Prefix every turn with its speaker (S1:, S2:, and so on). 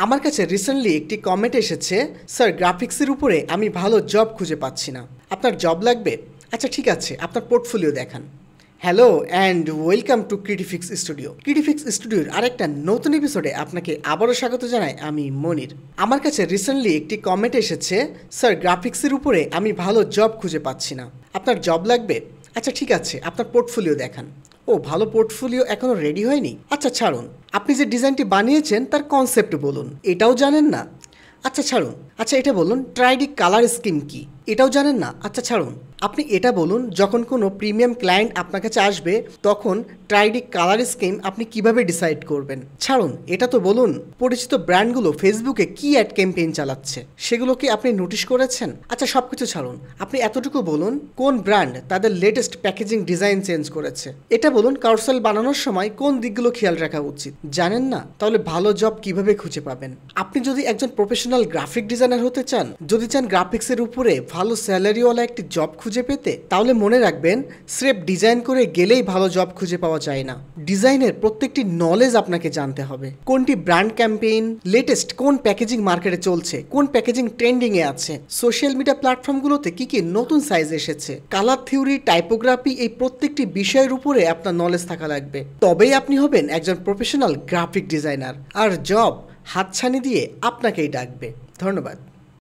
S1: আমার কাছে রিসেন্টলি একটি কমেন্ট এসেছে, স্যার গ্রাফিক্সের উপরে আমি ভালো জব খুঁজে পাচ্ছি না, আপনার জব লাগবে? আচ্ছা ঠিক আছে, আপনার পোর্টফোলিও দেখান। Hello and welcome to Critifix studio. Critifix স্টুডিওর আরেকটা নতুন এপিসোডে আপনাকে আবারও স্বাগত জানাই। আমি মনির। আমার কাছে রিসেন্টলি একটি কমেন্ট এসেছে, স্যার গ্রাফিক্সের উপরে আমি ভালো জব খুঁজে পাচ্ছি না, আপনার জব লাগবে? আচ্ছা ঠিক আছে, আপনার পোর্টফোলিও দেখান। ও ভালো, পোর্টফোলিও এখনো রেডি হয়নি? আচ্ছা ছাড়ুন, আপনি যে ডিজাইনটি বানিয়েছেন তার কনসেপ্ট বলুন। এটাও জানেন না? আচ্ছা ছাড়ুন। আচ্ছা এটা বলুন, ট্রাইডি কালার স্কিম কি? এটাও জানেন না? আচ্ছা ছাড়ুন। আপনি এটা বলুন, যখন কোনো প্রিমিয়াম ক্লায়েন্ট আপনার কাছে আসবে তখন ট্রাইডি কালার স্কিম আপনি কিভাবে ডিসাইড করবেন? ছাড়ুন। এটা তো বলুন, পরিচিত ব্র্যান্ডগুলো ফেসবুকে কি অ্যাড ক্যাম্পেইন চালাচ্ছে সেগুলো কি আপনি নোটিশ করেছেন? আচ্ছা সব কিছু ছাড়ুন, আপনি এতটুকু বলুন, কোন ব্র্যান্ড তাদের লেটেস্ট প্যাকেজিং ডিজাইন চেঞ্জ করেছে? এটা বলুন, কাউন্সেল বানানোর সময় কোন দিকগুলো খেয়াল রাখা উচিত? জানেন না? তাহলে ভালো জব কিভাবে খুঁজে পাবেন? আপনি যদি একজন প্রফেশনাল গ্রাফিক ডিজাইনার হতে চান, যদি চান গ্রাফিক্সের উপরে ভালো স্যালারিওয়ালা একটি জব খুঁজে পেতে, তাহলে মনে রাখবেন স্রেফ ডিজাইন করে গেলেই ভালো জব খুঁজে পাওয়া যায় না। ডিজাইনের প্রত্যেকটি নলেজ আপনাকে জানতে হবে। কোনটি ব্র্যান্ড ক্যাম্পেইন, লেটেস্ট কোন প্যাকেজিং মার্কেটে চলছে, কোন প্যাকেজিং ট্রেন্ডিং এ আছে, সোশ্যাল মিডিয়া প্ল্যাটফর্মগুলোতে কি কি নতুন সাইজ এসেছে, কালার থিওরি, টাইপোগ্রাফি, এই প্রত্যেকটি বিষয়ের উপরে আপনার নলেজ থাকা লাগবে। তবেই আপনি হবেন একজন প্রফেশনাল গ্রাফিক ডিজাইনার। আর জব হাতছানি দিয়ে আপনাকেই ডাকবে। ধন্যবাদ।